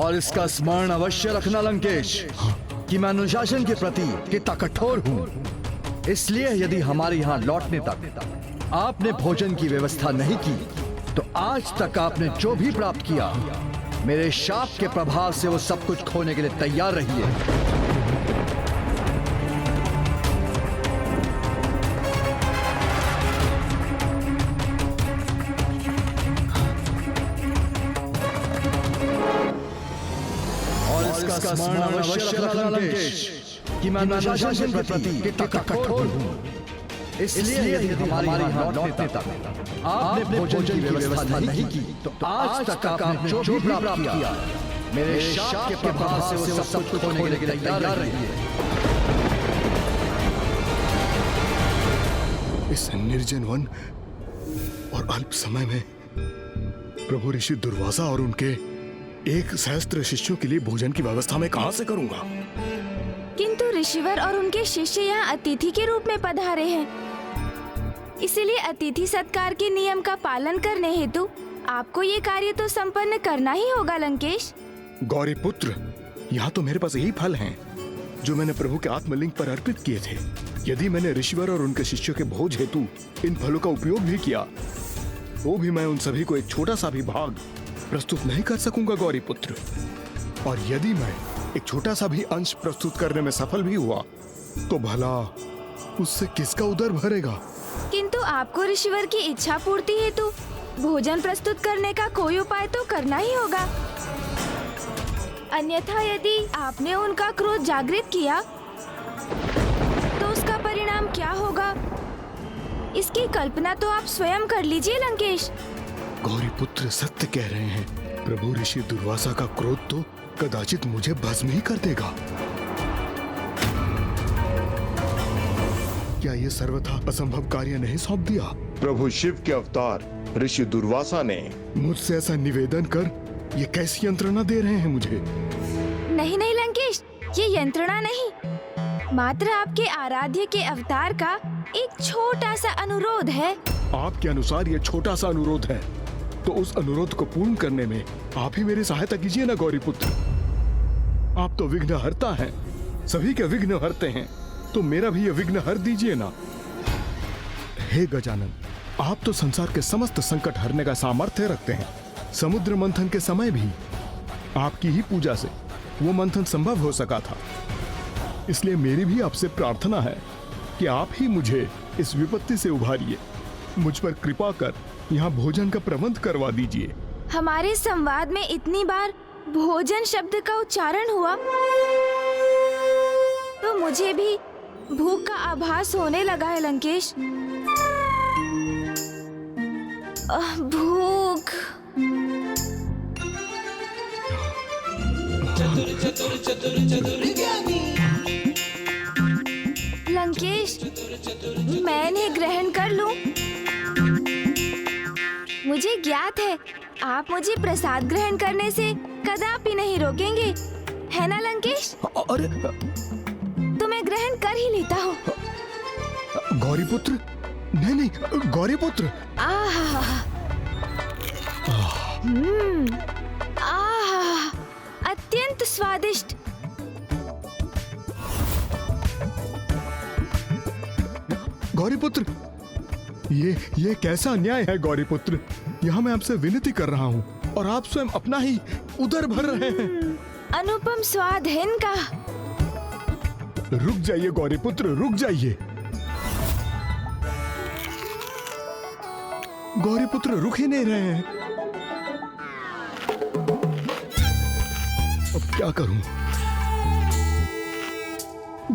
और इसका स्मरण अवश्य रखना लंकेश कि मैं अनुशासन के प्रति कितना कठोर हूं। इसलिए यदि हमारे यहां लौटने तक आपने भोजन की व्यवस्था नहीं की, तो आज तक आपने जो भी प्राप्त किया, मेरे शाप के प्रभाव से वो सब कुछ खोने के लिए तैयार रहिए। और इसका स्मरण अवश्य रखना लंकेश कि मैं अनुशासन के प्रति कितना कठोर हूं। इसलिए यदि हमारे यहाँ लौटने तक आपने भोजन की व्यवस्था नहीं की, तो आज तक आपने जो भी प्राप्त किया, मेरे शाप के प्रभाव से वो सब कुछ खोने के लिए तैयार रहिए।
इस निर्जन वन और अल्प समय में प्रभु ऋषि दुर्वासा और उनके 1 सहस्त्र शिष्यों के लिए भोजन की व्यवस्था मैं कहां से करूंगा?
किंतु ऋषिवर और उनके शिष्य यहाँ अतिथि के रूप में पधारे हैं, इसीलिए अतिथि सत्कार के नियम का पालन करने हेतु आपको ये कार्य तो संपन्न करना ही होगा लंकेश।
गौरी पुत्र, यहाँ तो मेरे पास यही फल हैं जो मैंने प्रभु के आत्मलिंग पर अर्पित किए थे। यदि मैंने ऋषिवर और उनके शिष्यों के भोज हेतु इन फलों का उपयोग भी किया, तो भी मैं उन सभी को एक छोटा सा भी भाग प्रस्तुत नहीं कर सकूंगा गौरी पुत्र। और यदि मैं एक छोटा सा भी अंश प्रस्तुत करने में सफल भी हुआ, तो भला उससे किसका उदर भरेगा?
किंतु आपको ऋषिवर की इच्छा पूर्ति हेतु भोजन प्रस्तुत करने का कोई उपाय तो करना ही होगा। अन्यथा यदि आपने उनका क्रोध जागृत किया, तो उसका परिणाम क्या होगा, इसकी कल्पना तो आप स्वयं कर लीजिए लंकेश।
गौरी पुत्र सत्य कह रहे हैं। प्रभु ऋषि दुर्वासा का क्रोध तो कदाचित मुझे भस्म ही कर देगा। क्या ये सर्वथा असंभव कार्य नहीं सौंप दिया?
प्रभु शिव के अवतार ऋषि दुर्वासा ने
मुझसे ऐसा निवेदन कर ये कैसी यंत्रणा दे रहे हैं मुझे?
नहीं नहीं लंकेश, ये यंत्रणा नहीं, मात्र आपके आराध्य के अवतार का एक छोटा सा अनुरोध है।
आपके अनुसार ये छोटा सा अनुरोध है, तो उस अनुरोध को पूर्ण करने में आप ही मेरी सहायता कीजिए ना गौरी पुत्र। आप तो विघ्न हरता हैं, सभी के विघ्न हरते हैं, तो मेरा भी ये विघ्न हर दीजिए ना। हे गजानन, आप तो संसार के समस्त संकट हरने का सामर्थ्य रखते हैं। समुद्र मंथन के समय भी आपकी ही पूजा से वो मंथन संभव हो सका था। इसलिए मेरी भी आपसे प्रार्थना है कि आप ही मुझे इस विपत्ति से उभारिए। मुझ पर कृपा कर यहाँ भोजन का प्रबंध करवा दीजिए।
हमारे संवाद में इतनी बार भोजन शब्द का उच्चारण हुआ, तो मुझे भी भूख का आभास होने लगा है लंकेश। भूख।
चतुर चतुर
लंकेश, मैं इन्हें ग्रहण कर लूं? मुझे ज्ञात है आप मुझे प्रसाद ग्रहण करने से कदापि नहीं रोकेंगे, है ना लंकेश?
अरे
तो मैं ग्रहण कर ही लेता हूँ।
गौरीपुत्र, नहीं, गौरीपुत्र।
आहा, अत्यंत स्वादिष्ट।
गौरीपुत्र, ये कैसा अन्याय है गौरीपुत्र। यहाँ मैं आपसे विनती कर रहा हूँ और आप स्वयं अपना ही उदर भर रहे हैं।
अनुपम स्वाद है इनका।
रुक जाइए गौरीपुत्र, रुक जाइए। गौरीपुत्र रुक ही नहीं रहे हैं। अब क्या करूं?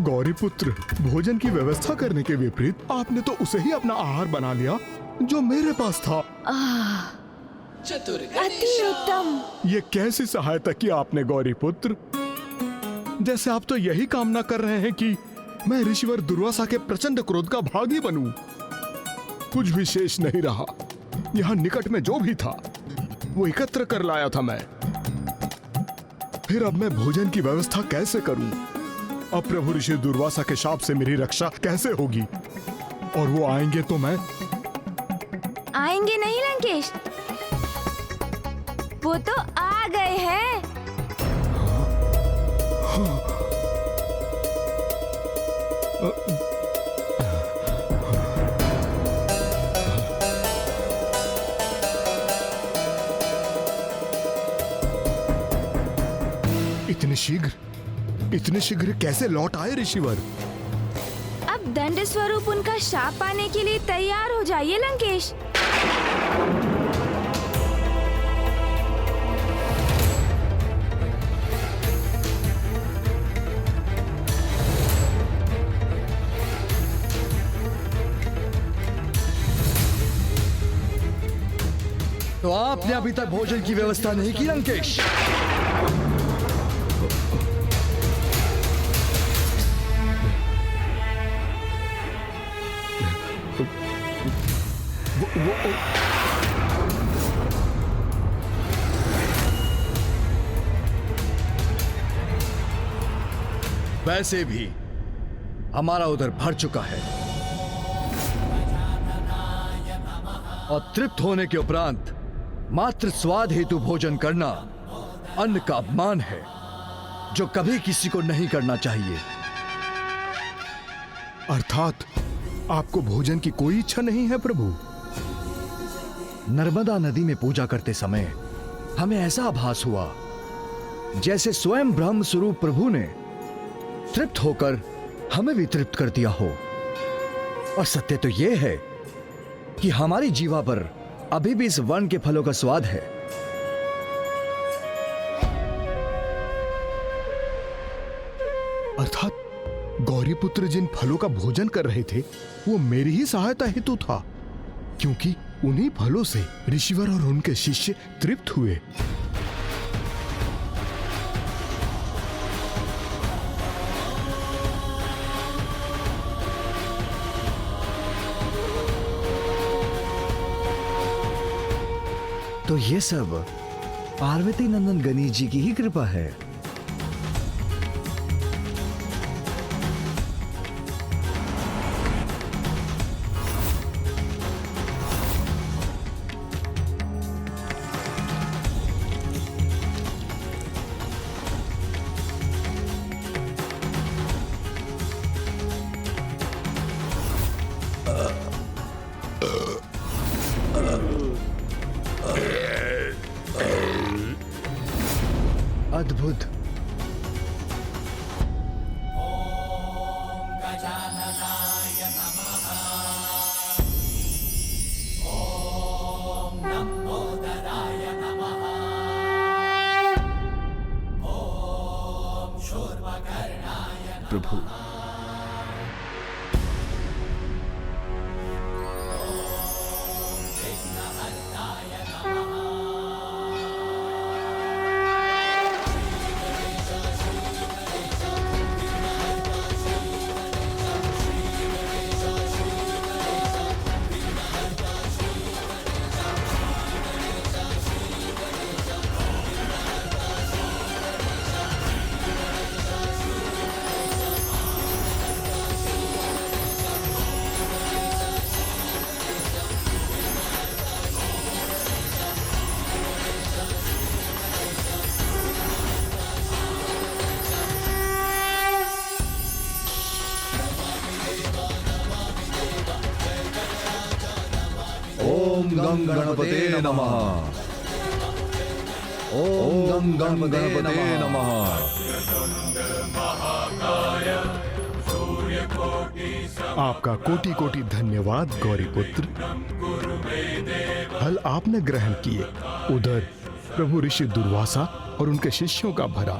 गौरीपुत्र, भोजन की व्यवस्था करने के विपरीत आपने तो उसे ही अपना आहार बना लिया जो मेरे पास था।
अति उत्तम।
ये कैसी सहायता की आपने गौरीपुत्र? जैसे आप तो यही कामना कर रहे हैं कि मैं ऋषिवर दुर्वासा के प्रचंड क्रोध का भागी बनूं। कुछ भी शेष नहीं रहा। यहाँ निकट में जो भी था वो एकत्र कर लाया था मैं। फिर अब मैं भोजन की व्यवस्था कैसे करूं? अब प्रभु ऋषि दुर्वासा के शाप से मेरी रक्षा कैसे होगी? और वो आएंगे तो मैं?
आएंगे नहीं लंकेश, वो तो आ गए हैं।
इतने शीघ्र कैसे लौट आए ऋषिवर?
अब दंड स्वरूप उनका शाप पाने के लिए तैयार हो जाइए लंकेश।
तो आपने अभी तक भोजन की व्यवस्था नहीं की लंकेश? वैसे भी हमारा उधर भर चुका है और तृप्त होने के उपरांत मात्र स्वाद हेतु भोजन करना अन्न का अपमान है जो कभी किसी को नहीं करना चाहिए।
अर्थात आपको भोजन की कोई इच्छा नहीं है प्रभु?
नर्मदा नदी में पूजा करते समय हमें ऐसा आभास हुआ जैसे स्वयं ब्रह्म स्वरूप प्रभु ने तृप्त होकर हमें भी तृप्त कर दिया हो। और सत्य तो यह है कि हमारी जीवा पर अभी भी इस वन के फलों का स्वाद है।
अर्थात गौरीपुत्र जिन फलों का भोजन कर रहे थे वो मेरी ही सहायता हेतु था, क्योंकि उन्हीं फलों से ऋषिवर और उनके शिष्य तृप्त हुए।
तो ये सब पार्वती नंदन गणेश जी की ही कृपा है। अद्भुत।
प्रभु,
ओम गं गणपते नमः। ओम गं गणपते नमः।
आपका कोटि कोटि धन्यवाद गौरीपुत्र। फल आपने ग्रहण किए, उधर प्रभु ऋषि दुर्वासा और उनके शिष्यों का भरा,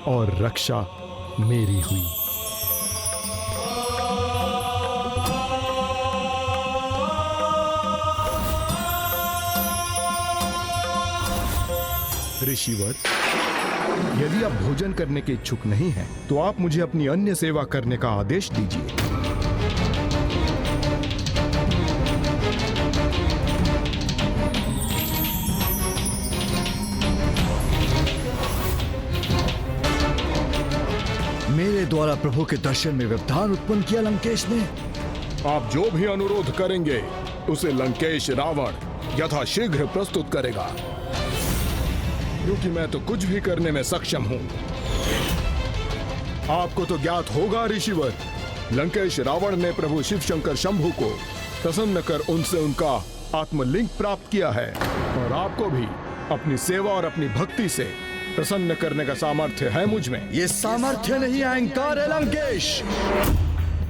और रक्षा मेरी हुई। ऋषिवर, यदि आप भोजन करने के इच्छुक नहीं हैं, तो आप मुझे अपनी अन्य सेवा करने का आदेश दीजिए।
मेरे द्वारा प्रभु के दर्शन में व्यवधान उत्पन्न किया लंकेश ने।
आप जो भी अनुरोध करेंगे उसे लंकेश रावण यथाशीघ्र प्रस्तुत करेगा, क्योंकि मैं तो कुछ भी करने में सक्षम हूं। आपको तो ज्ञात होगा ऋषिवर, लंकेश रावण ने प्रभु शिव शंकर शंभु को प्रसन्न कर उनसे उनका आत्मलिंग प्राप्त किया है, और आपको भी अपनी सेवा और अपनी भक्ति से प्रसन्न करने का सामर्थ्य है मुझ में।
ये सामर्थ्य नहीं, अहंकार है लंकेश।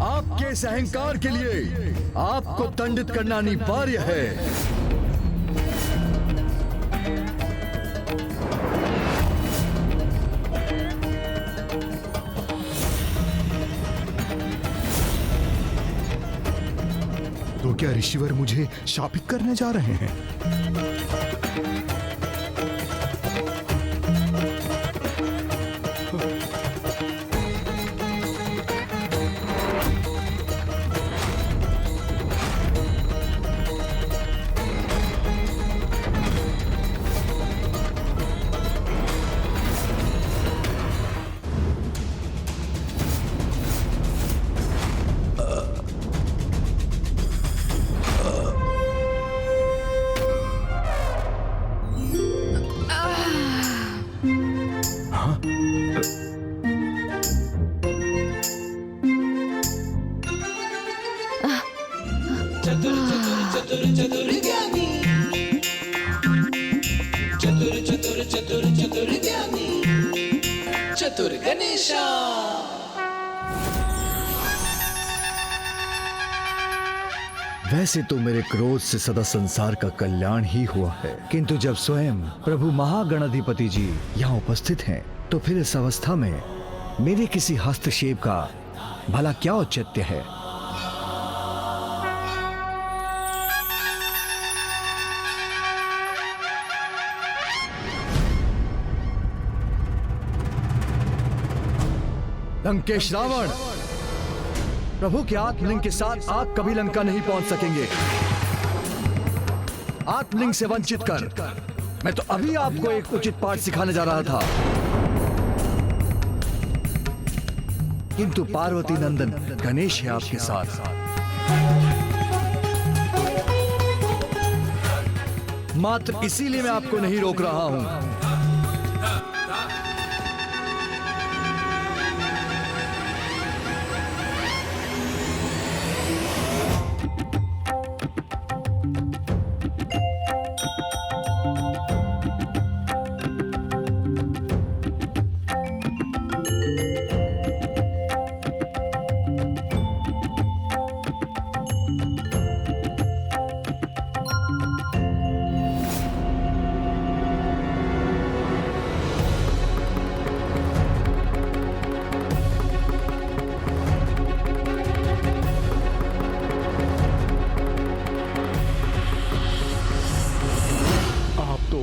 आपके इस अहंकार के लिए आपको दंडित करना अनिवार्य है।
तो क्या ऋषिवर मुझे शापित करने जा रहे हैं?
वैसे तो मेरे क्रोध से सदा संसार का कल्याण ही हुआ है, किंतु जब स्वयं प्रभु महागणाधिपति जी यहाँ उपस्थित हैं, तो फिर इस अवस्था में मेरे किसी हस्तक्षेप का भला क्या औचित्य है? लंकेश रावण, प्रभु के आत्मलिंग के साथ आप कभी लंका नहीं पहुंच सकेंगे। आत्मलिंग से वंचित कर मैं तो अभी आपको एक उचित पाठ सिखाने जा रहा था, किंतु पार्वती नंदन गणेश है आपके साथ। मात्र इसीलिए मैं आपको नहीं रोक रहा हूं।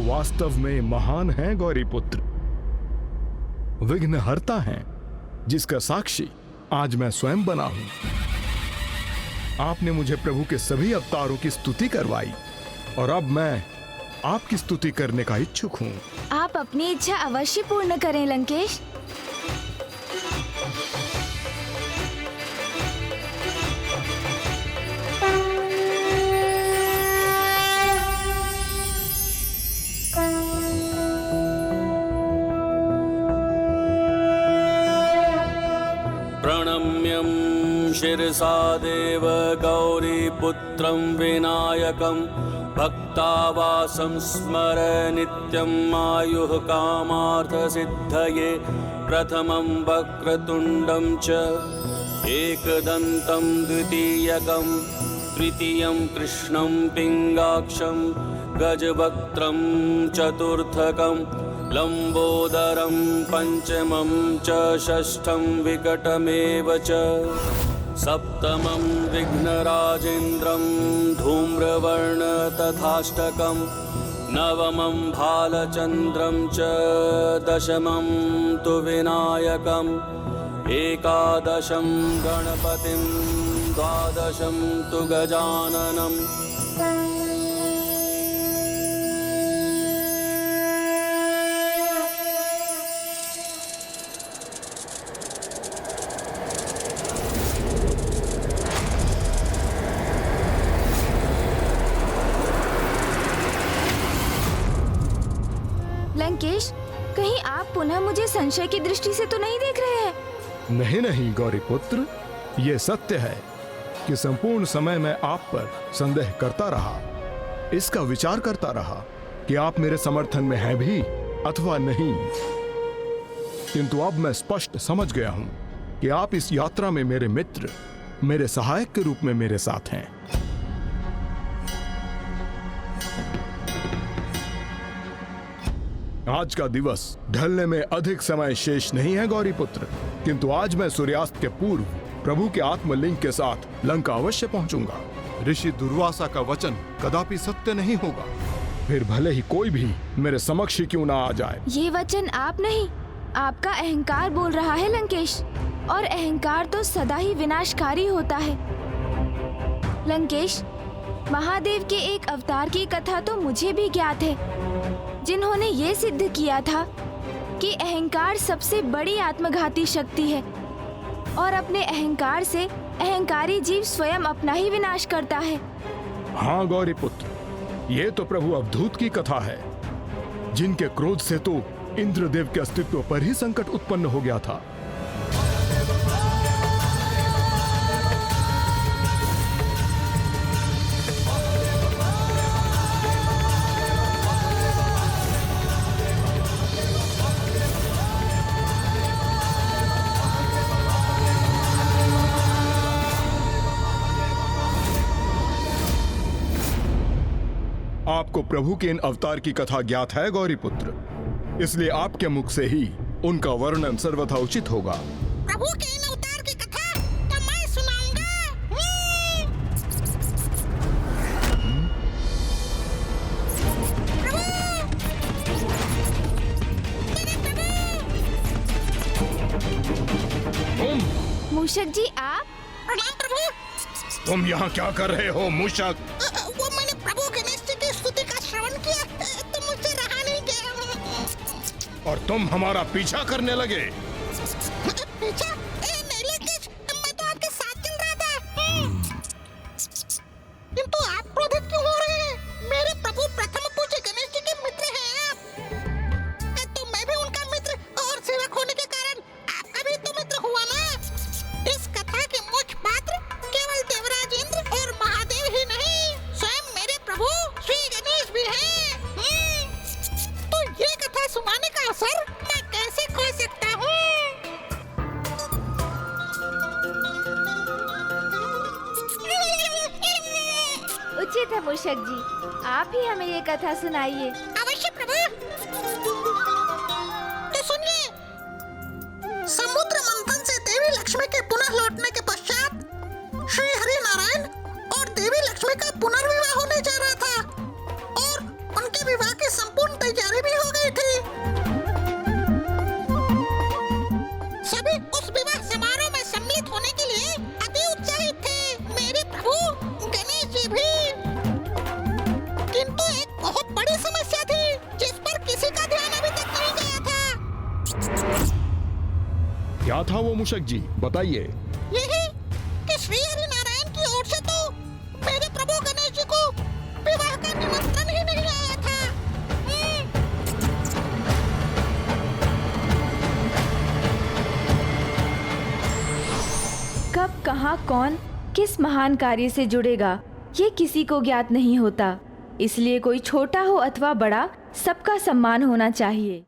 वास्तव में महान हैं गौरीपुत्र, विघ्नहर्ता हैं, जिसका साक्षी आज मैं स्वयं बना हूं। आपने मुझे प्रभु के सभी अवतारों की स्तुति करवाई, और अब मैं आपकी स्तुति करने का इच्छुक हूं।
आप अपनी इच्छा अवश्य पूर्ण करें लंकेश।
प्रणम्यं शिरसा देव गौरीपुत्रं विनायकं भक्तावासं स्मर नित्यं आयुः कामार्थसिद्धये प्रथमं वक्रतुण्डं च एकदन्तं द्वितीयकं तृतीयं कृष्णं पिङ्गाक्षं गजवक्त्रं चतुर्थकं लंबोदरं पंचमं च षष्ठं विकटमेव च सप्तमं विघ्नराजेन्द्रं धूम्रवर्ण तथाष्टकं नवमं भालचन्द्रं च दशमं तु विनायकम् एकादशं गणपतिं द्वादशं तु गजाननम्
लंकेश, कहीं आप पुनः मुझे संशय की दृष्टि से तो नहीं देख रहे हैं?
नहीं नहीं गौरीपुत्र, ये सत्य है कि संपूर्ण समय मैं आप पर संदेह करता रहा, इसका विचार करता रहा कि आप मेरे समर्थन में हैं भी अथवा नहीं। किंतु अब मैं स्पष्ट समझ गया हूं कि आप इस यात्रा में मेरे मित्र, मेरे सहायक के रूप में मेरे साथ हैं। आज का दिवस ढलने में अधिक समय शेष नहीं है गौरीपुत्र, किंतु आज मैं सूर्यास्त के पूर्व प्रभु के आत्मलिंग के साथ लंका अवश्य पहुंचूंगा। ऋषि दुर्वासा का वचन कदापि सत्य नहीं होगा, फिर भले ही कोई भी मेरे समक्ष ही क्यों ना आ जाए।
ये वचन आप नहीं, आपका अहंकार बोल रहा है लंकेश, और अहंकार तो सदा ही विनाशकारी होता है। लंकेश, महादेव के एक अवतार की कथा तो मुझे भी ज्ञात है, जिन्होंने ये सिद्ध किया था कि अहंकार सबसे बड़ी आत्मघाती शक्ति है और अपने अहंकार से अहंकारी जीव स्वयं अपना ही विनाश करता है।
हाँ गौरीपुत्र, ये तो प्रभु अवधूत की कथा है, जिनके क्रोध से तो इंद्रदेव के अस्तित्व पर ही संकट उत्पन्न हो गया था। आपको प्रभु के इन अवतार की कथा ज्ञात है गौरीपुत्र, इसलिए आपके मुख से ही उनका वर्णन सर्वथा उचित होगा।
प्रभु के इन अवतार की कथा तो मैं सुनाऊंगा।
मूषक जी, आप?
प्रणाम प्रभु।
तुम यहाँ क्या कर रहे हो मूषक?
वो मैंने प्रभु गणेश जी की स्तुति का श्रवण किया तो मुझसे रहा नहीं गया।
और तुम हमारा पीछा करने लगे?
पीछा? नहीं लंकेश, मैं तो आपके साथ चल रहा था। किंतु आप क्रोधित क्यों हो रहे हैं? मेरे प्रभु प्रथम पूज्य गणेश जी के मित्र हैं आप। तो मैं भी उनका मित्र और सेवक होने के कारण आपका भी तो मित्र हुआ ना। इस कथा के मुख्य पात्र केवल देवराज इंद्र और महादेव ही नहीं, स्वयं मेरे प्रभु श्री गणेश भी हैं। तो ये कथा सुनाने का असर मैं कैसे खो सकता हूँ?
उचित है मूषक जी, आप ही हमें ये कथा सुनाइए।
अवश्य प्रभु। तो सुनिए, समुद्र मंथन से देवी लक्ष्मी के पुनः लौटने के पश्चात श्री हरि नारायण और देवी लक्ष्मी का पुनर्विवाह होने जा रहा था और उनके विवाह की संपूर्ण तैयारी भी हो गई थी। सभी उस विवाह समारोह में सम्मिलित होने के लिए अति उत्साहित थे, मेरे प्रभु गणेश जी भी। किंतु एक बहुत बड़ी समस्या थी जिस पर किसी का ध्यान अभी तक नहीं गया था।
क्या था वो मूषक जी, बताइए।
यही कि श्री हरि नारायण की ओर से तो मेरे प्रभु गणेश जी को विवाह का निमंत्रण ही नहीं आया था।
वहाँ कौन किस महान कार्य से जुड़ेगा ये किसी को ज्ञात नहीं होता। इसलिए कोई छोटा हो अथवा बड़ा, सबका सम्मान होना चाहिए।